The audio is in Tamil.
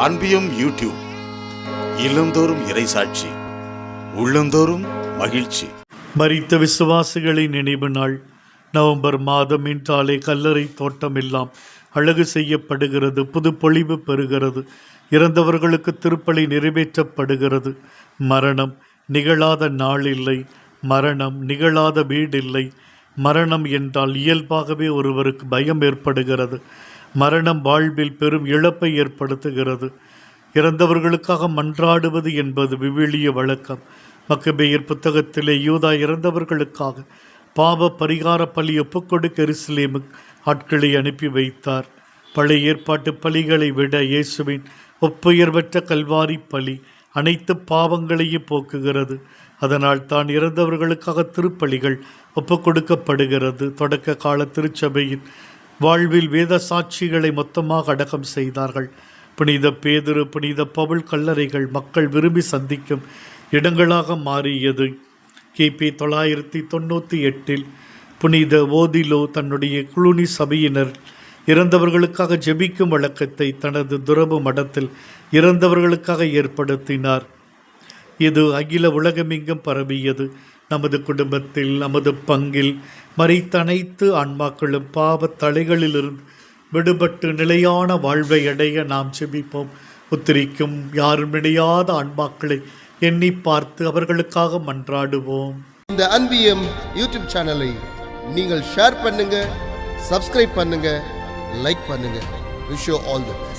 அன்பியும் யூடியூப் இல்லந்தோறும் இறைசாட்சி, உள்ளந்தோறும் மகிழ்ச்சி. மரித்த விசுவாசிகளின் நினைவு நாள் நவம்பர் மாதம் என்றாலே கல்லறை தோட்டம் எல்லாம் அழகு செய்யப்படுகிறது, புது பொழிவு பெறுகிறது, இறந்தவர்களுக்கு திருப்பலி நிறைவேற்றப்படுகிறது. மரணம் நிகழாத நாள் இல்லை, மரணம் நிகழாத வீடில்லை. மரணம் என்றால் இயல்பாகவே ஒருவருக்கு பயம் ஏற்படுகிறது. மரணம் வாழ்வில் பெரும் இழப்பை ஏற்படுத்துகிறது. இறந்தவர்களுக்காக மன்றாடுவது என்பது விவிலிய வழக்கம். மக்கபேயர் புத்தகத்திலே யூதா இறந்தவர்களுக்காக பாவ பரிகார பலி ஒப்புக்கொடுக்க எருசலேமு ஆட்களை அனுப்பி வைத்தார். பழைய ஏற்பாட்டு பலிகளை விட இயேசுவின் ஒப்புயர்வற்ற கல்வாரி பலி அனைத்து பாவங்களையும் போக்குகிறது. அதனால் தான் இறந்தவர்களுக்காக திருப்பலிகள் ஒப்புக்கொடுக்கப்படுகிறது. தொடக்க கால திருச்சபையின் வாழ்வில் வேத சாட்சிகளை மொத்தமாக அடக்கம் செய்தார்கள். புனித பேதுரு, புனித பவுல் கல்லறைகள் மக்கள் விரும்பி சந்திக்கும் இடங்களாக மாறியது. கிபி 998 புனித ஓதிலோ தன்னுடைய குளுனி சபையினர் இறந்தவர்களுக்காக ஜெபிக்கும் வழக்கத்தை தனது துறவு மடத்தில் இறந்தவர்களுக்காக ஏற்படுத்தினார். இது அகில உலகமெங்கும் பரவியது. நமது குடும்பத்தில், நமது பங்கில் மரித்த அனைத்து ஆன்மாக்களும் பாவ தலைகளிலிருந்து விடுபட்டு நிலையான வாழ்வை அடைய நாம் ஜெபிப்போம். உத்திரிக்கும் யாரும் நினையாத ஆன்மாக்களை எண்ணி பார்த்து அவர்களுக்காக மன்றாடுவோம். இந்த அன்பியம் யூடியூப் சேனலை நீங்கள் ஷேர் பண்ணுங்க, சப்ஸ்கிரைப் பண்ணுங்க, லைக் பண்ணுங்க. Wish you all the best.